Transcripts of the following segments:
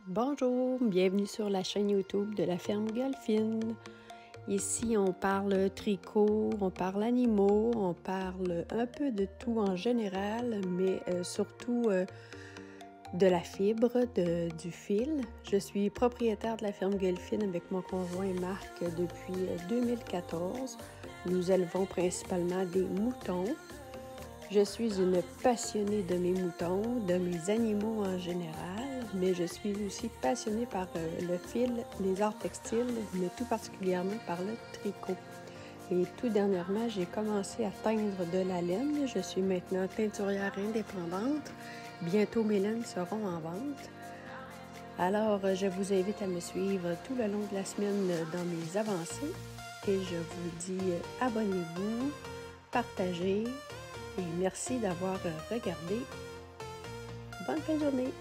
Bonjour, bienvenue sur la chaîne YouTube de la ferme Golfine. Ici, on parle tricot, on parle animaux, on parle un peu de tout en général, mais surtout de la fibre, du fil. Je suis propriétaire de la ferme Golfine avec mon conjoint Marc depuis 2014. Nous élevons principalement des moutons. Je suis une passionnée de mes moutons, de mes animaux en général, mais je suis aussi passionnée par le fil, les arts textiles, mais tout particulièrement par le tricot. Et tout dernièrement, j'ai commencé à teindre de la laine. Je suis maintenant teinturière indépendante. Bientôt, mes laines seront en vente. Alors, je vous invite à me suivre tout le long de la semaine dans mes avancées. Et je vous dis abonnez-vous, partagez. Et merci d'avoir regardé. Bonne fin de journée!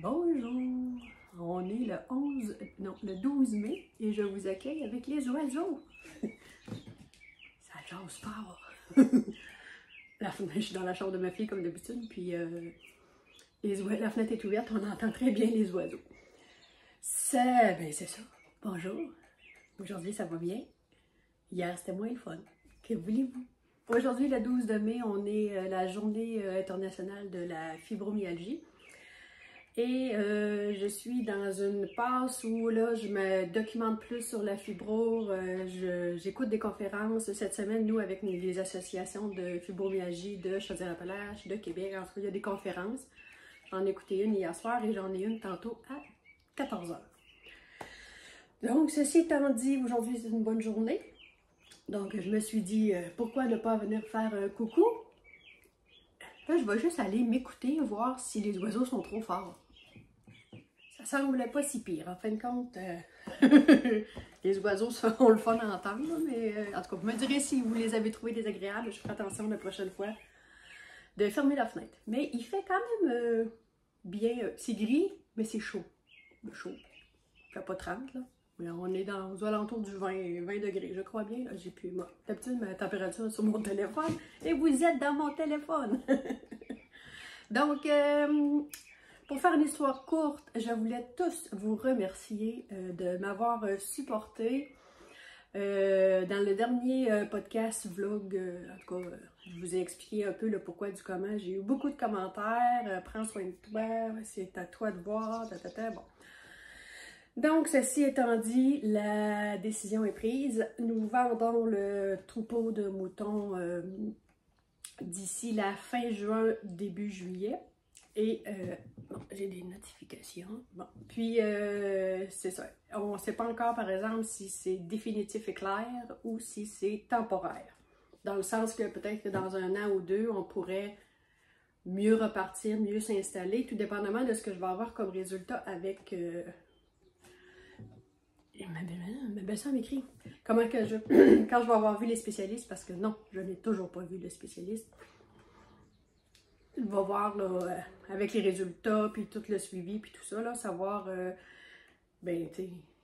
Bonjour! On est le 12 mai et je vous accueille avec les oiseaux. Ça jase fort. Je suis dans la chambre de ma fille comme d'habitude, puis la fenêtre est ouverte, on entend très bien les oiseaux. C'est ça. Bonjour. Aujourd'hui, ça va bien. Hier, c'était moins le fun. Que voulez-vous? Aujourd'hui, le 12 mai, on est la journée internationale de la fibromyalgie. Et je suis dans une passe où là, je me documente plus sur la fibro. J'écoute des conférences cette semaine, nous, avec les associations de fibromyalgie de Chaudière-Appalaches, de Québec. En tout cas, il y a des conférences. J'en ai écouté une hier soir et j'en ai une tantôt à 14 h. Donc, ceci étant dit, aujourd'hui, c'est une bonne journée. Donc, je me suis dit, pourquoi ne pas venir faire un coucou? Là, je vais juste aller m'écouter, voir si les oiseaux sont trop forts. Ça semblait pas si pire. En fin de compte, les oiseaux seront le fun à entendre, mais en tout cas, vous me direz si vous les avez trouvés désagréables. Je ferai attention la prochaine fois de fermer la fenêtre. Mais il fait quand même bien. C'est gris, mais c'est chaud. Chaud. Il fait pas 30, là. Mais on est aux alentours du 20 degrés, je crois bien. J'ai plus d'habitude ma température sur mon téléphone. Et vous êtes dans mon téléphone. Donc, pour faire une histoire courte, je voulais tous vous remercier de m'avoir supporté dans le dernier podcast vlog. En tout cas, je vous ai expliqué un peu le pourquoi du comment. J'ai eu beaucoup de commentaires. Prends soin de toi, c'est à toi de voir. Bon. Donc, ceci étant dit, la décision est prise. Nous vendons le troupeau de moutons d'ici la fin juin, début juillet. Et bon, j'ai des notifications. Bon, puis c'est ça. On ne sait pas encore, par exemple, si c'est définitif et clair ou si c'est temporaire. Dans le sens que peut-être que dans 1 an ou 2, on pourrait mieux repartir, mieux s'installer, tout dépendamment de ce que je vais avoir comme résultat avec... Ma belle-sœur m'écrit comment que quand je vais avoir vu les spécialistes, parce que non, je n'ai toujours pas vu le spécialiste. Je vais voir là, avec les résultats, puis tout le suivi, puis tout ça, là, savoir,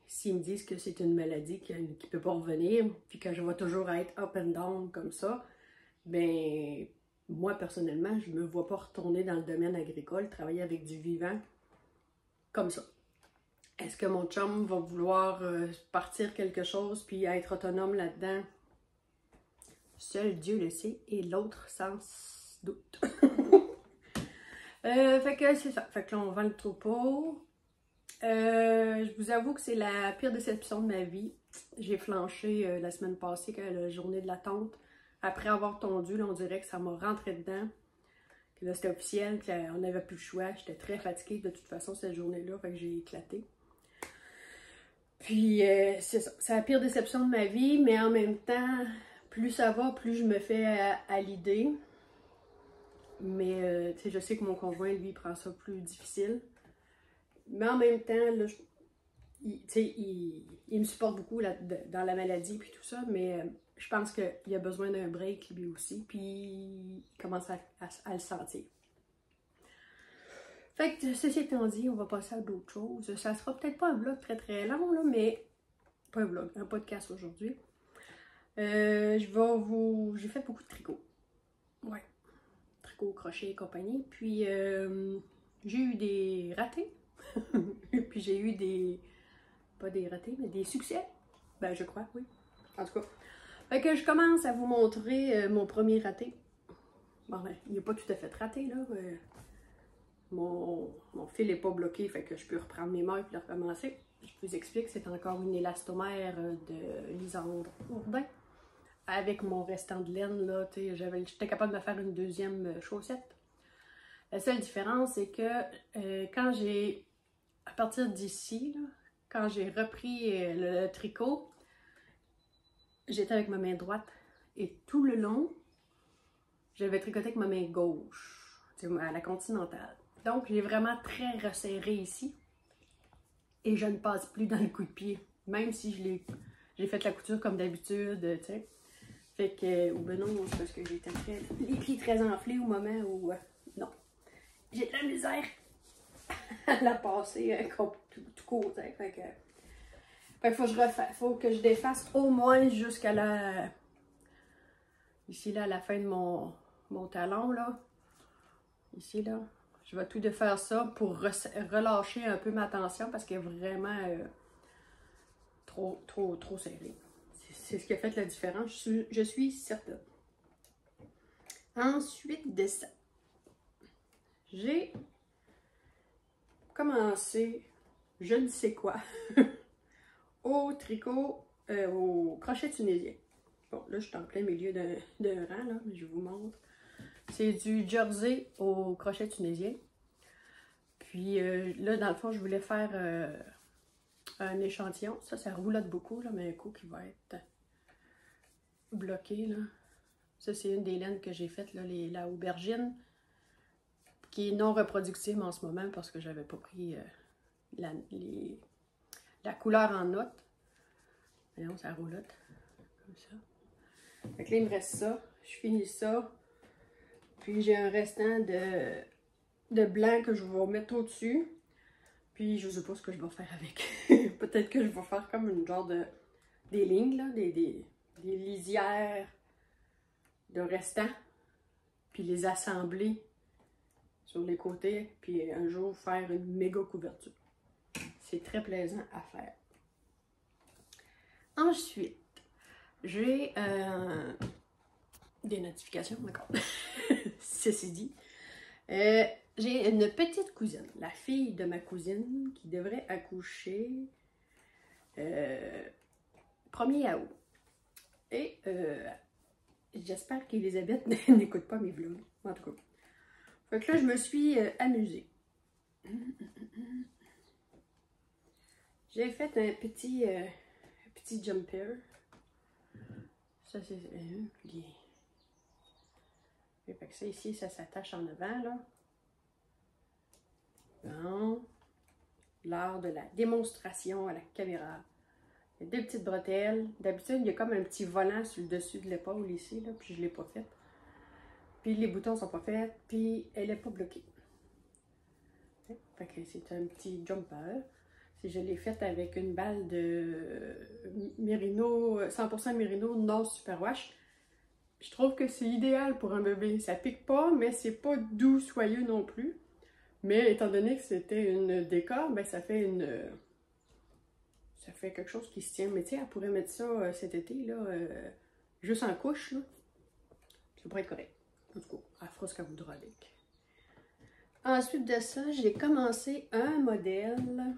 s'ils me disent que c'est une maladie qui ne peut pas revenir, puis que je vais toujours être up and down comme ça, ben moi, personnellement, je ne me vois pas retourner dans le domaine agricole, travailler avec du vivant. comme ça. Est-ce que mon chum va vouloir partir quelque chose puis être autonome là-dedans? Seul Dieu le sait et l'autre sans doute. Fait que c'est ça. Fait que là, on vend le troupeau. Je vous avoue que c'est la pire déception de ma vie. J'ai flanché la semaine passée, la journée de la tonte. Après avoir tondu, là, on dirait que ça m'a rentré dedans. Que là, c'était officiel, qu'on n'avait plus le choix. J'étais très fatiguée de toute façon cette journée-là, fait que j'ai éclaté. Puis, c'est ça. C'est la pire déception de ma vie, mais en même temps, plus ça va, plus je me fais à l'idée. Mais, tu sais, je sais que mon conjoint, lui, prend ça plus difficile. Mais en même temps, là, il me supporte beaucoup là, dans la maladie puis tout ça, mais je pense qu'il a besoin d'un break lui aussi, puis il commence à le sentir. Fait que ceci étant dit, on va passer à d'autres choses. Ça sera peut-être pas un vlog très très long, là, mais pas un vlog, un podcast aujourd'hui. J'ai fait beaucoup de tricot. Ouais. Tricot, crochet et compagnie. Puis j'ai eu des ratés. Puis j'ai eu des... Pas des ratés, mais des succès. Ben, je crois, oui. En tout cas. Fait que je commence à vous montrer mon premier raté. Bon, ben, il n'est pas tout à fait raté, là. Mon fil n'est pas bloqué, fait que je peux reprendre mes mailles et le recommencer. Je vous explique, c'est encore une élastomère de Lisandre Hourdin. Avec mon restant de laine, là, j'étais capable de me faire une deuxième chaussette. La seule différence, c'est que quand j'ai... À partir d'ici, quand j'ai repris le tricot, j'étais avec ma main droite et tout le long, j'avais tricoté avec ma main gauche, à la continentale. Donc, j'ai vraiment très resserré ici et je ne passe plus dans le coup de pied, même si j'ai fait la couture comme d'habitude, tu sais. Fait que, ou ben non, c'est parce que j'étais les pieds très enflés au moment où, non, j'ai de la misère à la passer tout court, fait que faut que je défasse au moins jusqu'à la... Ici, là, à la fin de mon talon, là. Ici, là. Je vais tout défaire ça pour relâcher un peu ma tension parce qu'elle est vraiment trop serrée. C'est ce qui a fait la différence, je suis certaine. Ensuite de ça, j'ai commencé, je ne sais quoi, au tricot, au crochet tunisien. Bon, là, je suis en plein milieu d'un rang, là, mais je vous montre. C'est du jersey au crochet tunisien. Puis là, dans le fond, je voulais faire un échantillon. Ça roulotte beaucoup, là, mais un coup qui va être bloqué, là. Ça, c'est une des laines que j'ai faites, là, la aubergine, qui est non reproductible en ce moment parce que j'avais pas pris la couleur en note. Mais non, ça roulotte. Comme ça. Fait que là, il me reste ça. Je finis ça. Puis j'ai un restant de blanc que je vais mettre au-dessus. Puis je sais pas ce que je vais faire avec. Peut-être que je vais faire comme une genre des lignes, là, des lisières de restants. Puis les assembler sur les côtés. Puis un jour faire une méga couverture. C'est très plaisant à faire. Ensuite, j'ai des notifications encore. Ceci dit, j'ai une petite cousine, la fille de ma cousine, qui devrait accoucher 1er août. Et j'espère qu'Elisabeth n'écoute pas mes vlogs, en tout cas. Fait que là, je me suis amusée. J'ai fait un petit jumper. Ça, c'est fait que ça ici, ça s'attache en avant, là. Bon. L'art de la démonstration à la caméra. Il y a deux petites bretelles. D'habitude, il y a comme un petit volant sur le dessus de l'épaule ici, là, puis je ne l'ai pas fait. Puis les boutons sont pas faits, puis elle n'est pas bloquée. Fait que c'est un petit jumper. Je l'ai faite avec une balle de Merino, 100% Merino non superwash. Je trouve que c'est idéal pour un bébé. Ça pique pas, mais c'est pas doux, soyeux non plus. Mais étant donné que c'était une décor, ben ça fait ça fait quelque chose qui se tient. Mais tu sais, elle pourrait mettre ça cet été, là, juste en couche, là. Ça pourrait être correct. En tout cas, elle fera ce qu'elle voudra avec. Ensuite de ça, j'ai commencé un modèle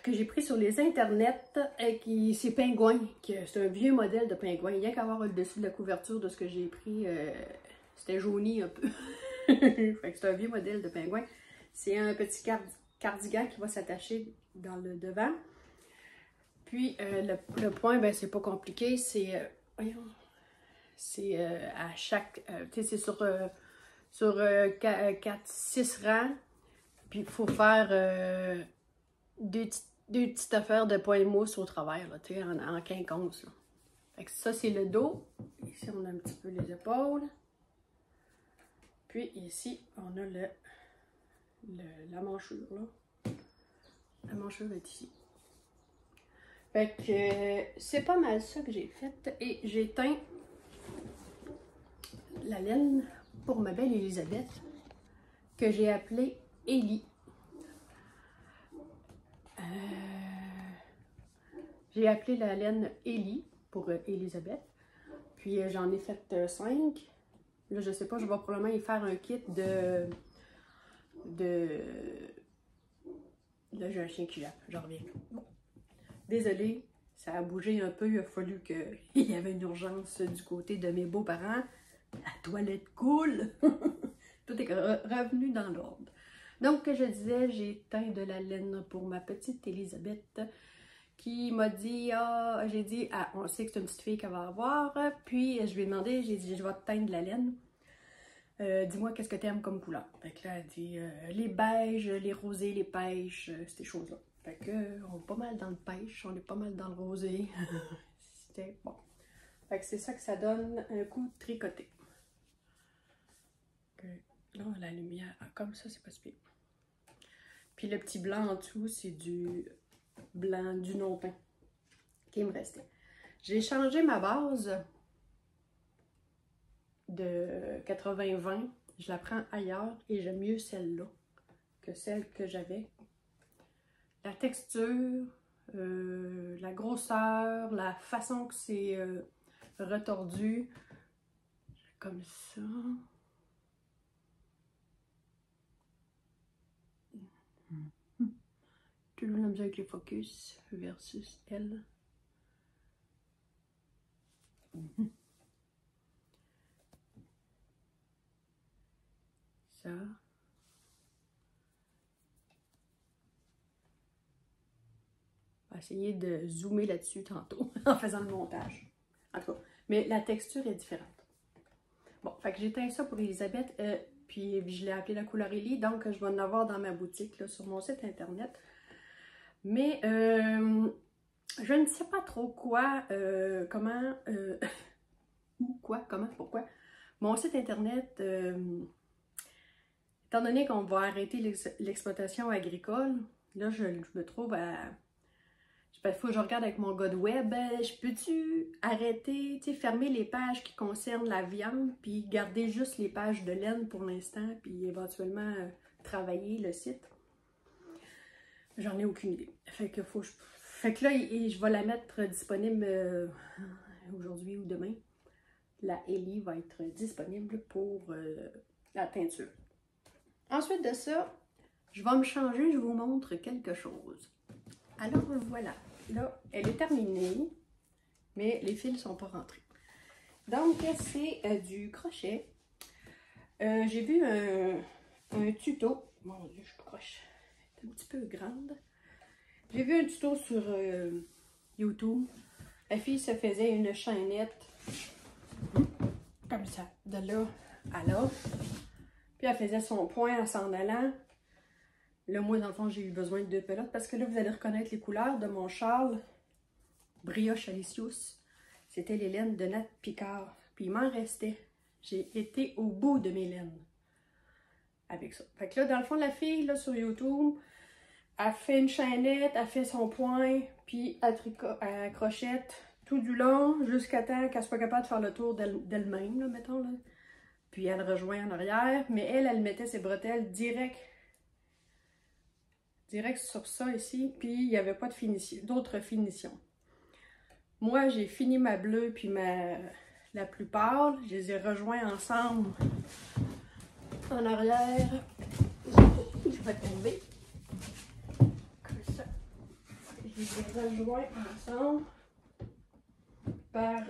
que j'ai pris sur les internets, qui c'est Pingouin. C'est un vieux modèle de Pingouin. Rien qu'à voir le dessus de la couverture de ce que j'ai pris, c'était jauni un peu. Fait que c'est un vieux modèle de Pingouin. C'est un petit cardigan qui va s'attacher dans le devant. Puis le point, ben c'est pas compliqué, c'est à chaque, tu sais, c'est sur 4-6 rangs. Puis il faut faire deux petites affaires de points de mousse au travers, là, tu sais, en quinconce. Là. Fait que ça, c'est le dos. Ici, on a un petit peu les épaules. Puis ici, on a la manchure, là. La manchure est ici. Fait que c'est pas mal ça que j'ai fait. Et j'ai teint la laine pour ma belle Elisabeth, que j'ai appelée Ellie. J'ai appelé la laine Ellie pour Elisabeth. Puis j'en ai fait 5. Là, je sais pas, je vais probablement y faire un kit Là, j'ai un chien qui jappe, j'en reviens. Bon. Désolée, ça a bougé un peu. Il a fallu qu'il y avait une urgence du côté de mes beaux-parents. La toilette coule. Tout est revenu dans l'ordre. Donc, je disais, j'ai teint de la laine pour ma petite Elisabeth qui m'a dit, j'ai dit, on sait que c'est une petite fille qu'elle va avoir. Puis, je lui ai demandé, j'ai dit, je vais te teindre de la laine. Dis-moi, qu'est-ce que tu aimes comme couleur? Fait que là, elle dit, les beiges, les rosés, les pêches, ces choses-là. Fait que, on est pas mal dans le pêche, on est pas mal dans le rosé. C'était bon. Fait que c'est ça que ça donne, un coup tricoté. Là, la lumière, comme ça, c'est pas si pire. Puis le petit blanc en dessous, c'est du blanc du non-pain qui me restait. J'ai changé ma base de 80-20. Je la prends ailleurs et j'aime mieux celle-là que celle que j'avais. La texture, la grosseur, la façon que c'est retordu, comme ça. Toujours la misère avec les focus versus elle. Ça. On va essayer de zoomer là-dessus tantôt en faisant le montage. En tout cas, mais la texture est différente. Bon, fait que j'ai teint ça pour Elisabeth, puis je l'ai appelé la couleur Ellie, donc je vais en avoir dans ma boutique, là, sur mon site internet. Mais je ne sais pas trop quoi, comment, où, quoi, comment, pourquoi. Mon site internet, étant donné qu'on va arrêter l'exploitation agricole, là je me trouve à... Il faut que je regarde avec mon gars de web, je peux-tu arrêter, fermer les pages qui concernent la viande, puis garder juste les pages de laine pour l'instant, puis éventuellement travailler le site? J'en ai aucune idée. Fait que là, je vais la mettre disponible aujourd'hui ou demain. La Ellie va être disponible pour la teinture. Ensuite de ça, je vais me changer, je vous montre quelque chose. Alors voilà, là, elle est terminée, mais les fils ne sont pas rentrés. Donc, c'est du crochet. J'ai vu un tuto. Mon Dieu, je croche. Elle est un petit peu grande. J'ai vu un tuto sur YouTube. La fille se faisait une chaînette comme ça, de là à là. Puis elle faisait son point en s'en allant. Là, moi, dans le fond, j'ai eu besoin de 2 pelotes parce que là, vous allez reconnaître les couleurs de mon châle Brioche Alicius. C'était les laines de Nat Picard. Puis il m'en restait. J'ai été au bout de mes laines avec ça. Fait que là, dans le fond, la fille, là, sur YouTube, elle fait une chaînette, elle fait son point, puis elle crochette tout du long jusqu'à temps qu'elle soit capable de faire le tour d'elle-même, là, mettons, là. Puis elle rejoint en arrière, mais elle mettait ses bretelles direct sur ça ici, puis il n'y avait pas d'autres finitions. Moi, j'ai fini ma bleue puis la plus pâle, je les ai rejoints ensemble en arrière. Je vais tomber. Comme ça. Je les ai rejoints ensemble par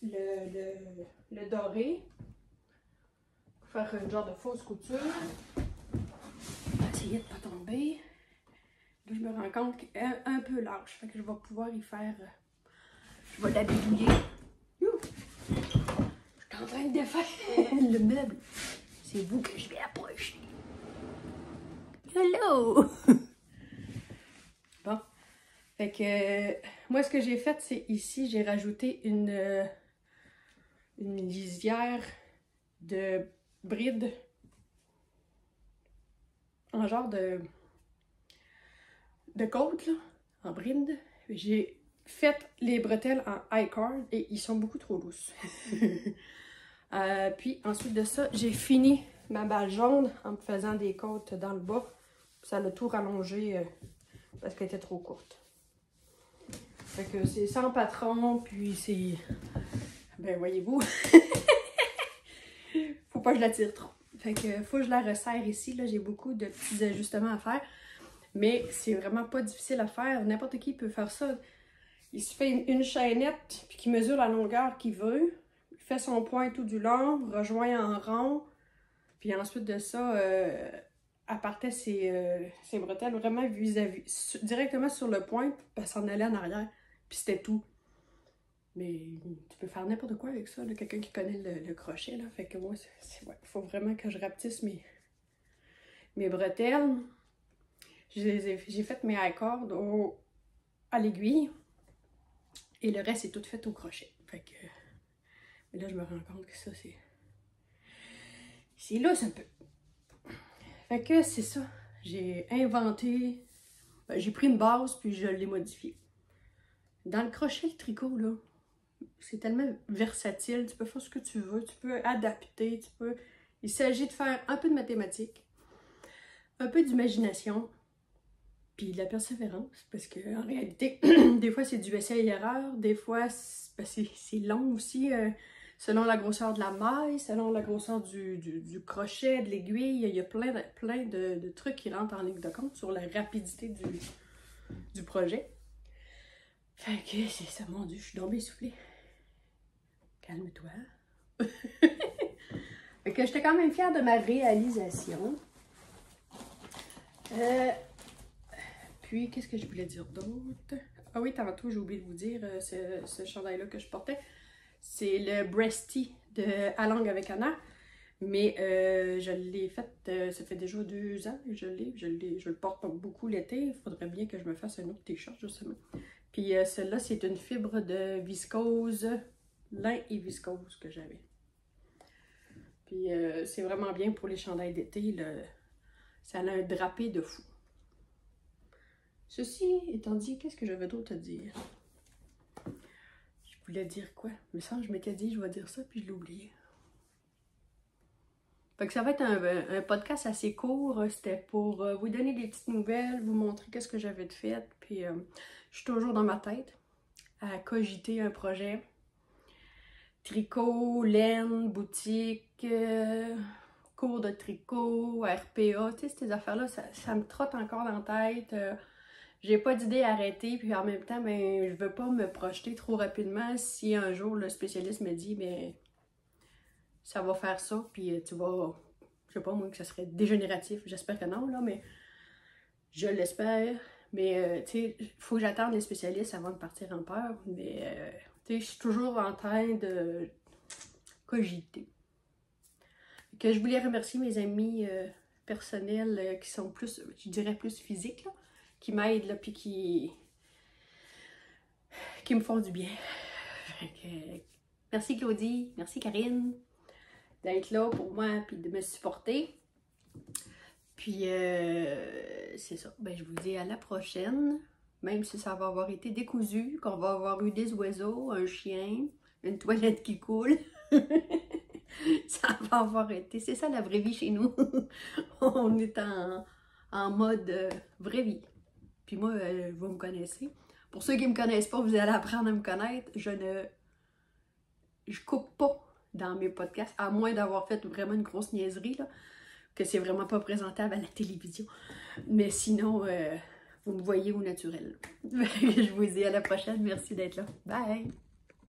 le doré. Pour faire une genre de fausse couture. Je vais essayer de ne pas tomber. Là, je me rends compte qu'elle est un peu large. Fait que je vais pouvoir y faire. Je vais la bidouiller. Je suis en train de défaire le meuble. C'est vous que je vais approcher. Hello! Bon. Fait que moi, ce que j'ai fait, c'est ici, j'ai rajouté une lisière de bride en genre de côte, là, en bride. J'ai fait les bretelles en I-cord et ils sont beaucoup trop lousses. Puis ensuite de ça, j'ai fini ma balle jaune en me faisant des côtes dans le bas. Ça l'a tout rallongé parce qu'elle était trop courte. Fait que c'est sans patron, puis c'est... Ben voyez-vous, faut pas que je la tire trop. Fait que faut que je la resserre ici. Là, j'ai beaucoup de petits ajustements à faire. Mais c'est vraiment pas difficile à faire. N'importe qui peut faire ça. Il se fait une chaînette, puis qui mesure la longueur qu'il veut. Il fait son point tout du long, rejoint en rond. Puis ensuite de ça, elle partait ses bretelles vraiment vis-à-vis, directement sur le point, puis elle s'en allait en arrière. Puis c'était tout. Mais tu peux faire n'importe quoi avec ça, quelqu'un qui connaît le crochet, là. Fait que moi, ouais, faut vraiment que je rapetisse mes bretelles. J'ai fait mes I-cords à l'aiguille. Et le reste est tout fait au crochet. Fait que... Mais là, je me rends compte que ça, c'est lousse un peu. Fait que c'est ça. J'ai inventé... Ben, j'ai pris une base, puis je l'ai modifiée. Dans le crochet, le tricot, là, c'est tellement versatile. Tu peux faire ce que tu veux. Tu peux adapter. Il s'agit de faire un peu de mathématiques, un peu d'imagination, puis de la persévérance. Parce que en réalité, des fois, c'est du essai et erreur. Des fois, c'est long aussi. Selon la grosseur de la maille, selon la grosseur du crochet, de l'aiguille, il y a plein de trucs qui rentrent en ligne de compte sur la rapidité du projet. Fait que c'est ça, mon Dieu, je suis tombée essoufflée. Calme-toi. Fait que j'étais quand même fière de ma réalisation. Puis, qu'est-ce que je voulais dire d'autre? Ah oui, tantôt, j'ai oublié de vous dire, ce chandail-là que je portais, c'est le Breasty de À Longue avec Anna. Mais je l'ai fait, ça fait déjà 2 ans que je le porte beaucoup l'été. Il faudrait bien que je me fasse un autre t-shirt, justement. Puis celle-là, c'est une fibre de viscose, lin et viscose que j'avais. Puis c'est vraiment bien pour les chandails d'été. Ça a un drapé de fou. Ceci étant dit, qu'est-ce que j'avais d'autre à dire? Je voulais dire quoi? Mais ça, je m'étais dit, je vais dire ça, puis je l'ai oublié. Fait que ça va être un podcast assez court. C'était pour vous donner des petites nouvelles, vous montrer qu'est-ce que j'avais de fait. Puis je suis toujours dans ma tête à cogiter un projet. Tricot, laine, boutique, cours de tricot, RPA, tu sais, ces affaires-là, ça me trotte encore dans la tête. J'ai pas d'idée à arrêter, puis en même temps, ben, je veux pas me projeter trop rapidement si un jour le spécialiste me dit, ben, ça va faire ça, puis tu vas, je sais pas moi, que ça serait dégénératif, j'espère que non, là, mais je l'espère. Mais, tu sais, il faut que j'attende les spécialistes avant de partir en peur, mais, tu sais, je suis toujours en train de cogiter. Que je voulais remercier mes amis personnels qui sont plus, je dirais plus physiques, là, qui m'aident, là, puis qui me font du bien. Merci Claudie, merci Karine d'être là pour moi, puis de me supporter. Puis c'est ça, ben, je vous dis à la prochaine, même si ça va avoir été décousu, qu'on va avoir eu des oiseaux, un chien, une toilette qui coule. Ça va avoir été. C'est ça la vraie vie chez nous. On est en mode vraie vie. Puis moi, vous me connaissez. Pour ceux qui ne me connaissent pas, vous allez apprendre à me connaître. Je coupe pas dans mes podcasts, à moins d'avoir fait vraiment une grosse niaiserie, là, que c'est vraiment pas présentable à la télévision. Mais sinon, vous me voyez au naturel. Je vous dis à la prochaine. Merci d'être là. Bye!